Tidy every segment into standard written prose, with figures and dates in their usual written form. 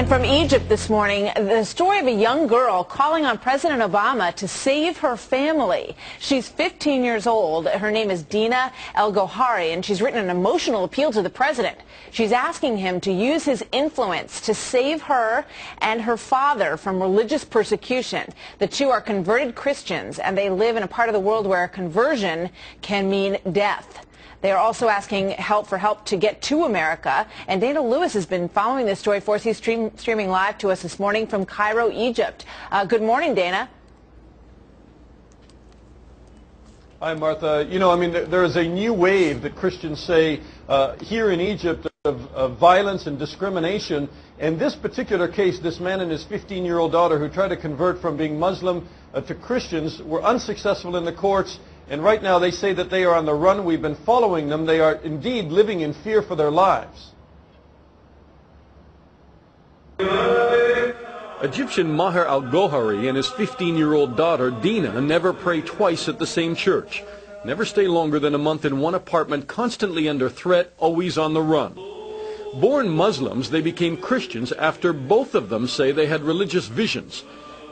And from Egypt this morning, the story of a young girl calling on President Obama to save her family. She's 15 years old. Her name is Dina El-Gohari, and she's written an emotional appeal to the president. She's asking him to use his influence to save her and her father from religious persecution. The two are converted Christians, and they live in a part of the world where conversion can mean death. They are also asking for help to get to America. And Dana Lewis has been following this story for us. He's streaming live to us this morning from Cairo, Egypt. Good morning, Dana. Hi, Martha. You know, I mean, there is a new wave that Christians say here in Egypt of violence and discrimination. In this particular case, this man and his 15-year-old daughter who tried to convert from being Muslim to Christians were unsuccessful in the courts. And right now they say that they are on the run. We've been following them. They are indeed living in fear for their lives. Egyptian Maher al-Gohari and his 15-year-old daughter Dina never pray twice at the same church. Never stay longer than a month in one apartment, constantly under threat, always on the run. Born Muslims, they became Christians after both of them say they had religious visions.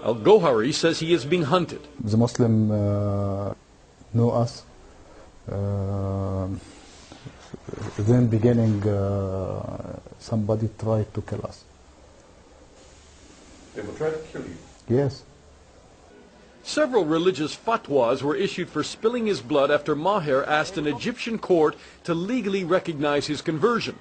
Al-Gohari says he is being hunted. The Muslim know us. Then beginning, somebody tried to kill us. They will try to kill you? Yes. Several religious fatwas were issued for spilling his blood after Maher asked an Egyptian court to legally recognize his conversion.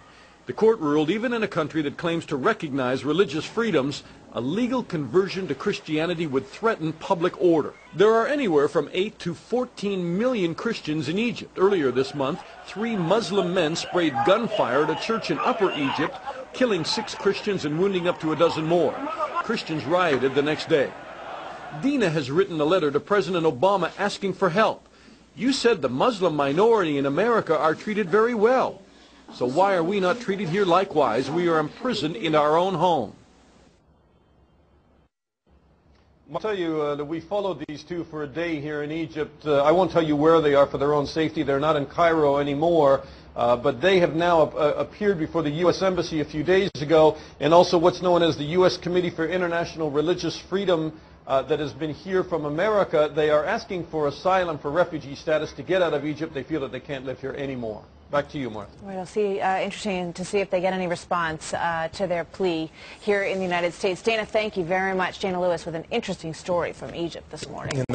The court ruled even in a country that claims to recognize religious freedoms, a legal conversion to Christianity would threaten public order. There are anywhere from 8 to 14 million Christians in Egypt. Earlier this month, 3 Muslim men sprayed gunfire at a church in Upper Egypt, killing 6 Christians and wounding up to a dozen more. Christians rioted the next day. Dina has written a letter to President Obama asking for help. You said the Muslim minority in America are treated very well. So why are we not treated here likewise? We are imprisoned in our own home. I'll tell you that we followed these two for a day here in Egypt. I won't tell you where they are for their own safety. They're not in Cairo anymore. But they have now appeared before the U.S. Embassy a few days ago, and also what's known as the U.S. Committee for International Religious Freedom that has been here from America. They are asking for asylum, for refugee status, to get out of Egypt. They feel that they can't live here anymore. Back to you, Martha. Well, interesting to see if they get any response to their plea here in the United States. Dana, thank you very much. Dana Lewis with an interesting story from Egypt this morning.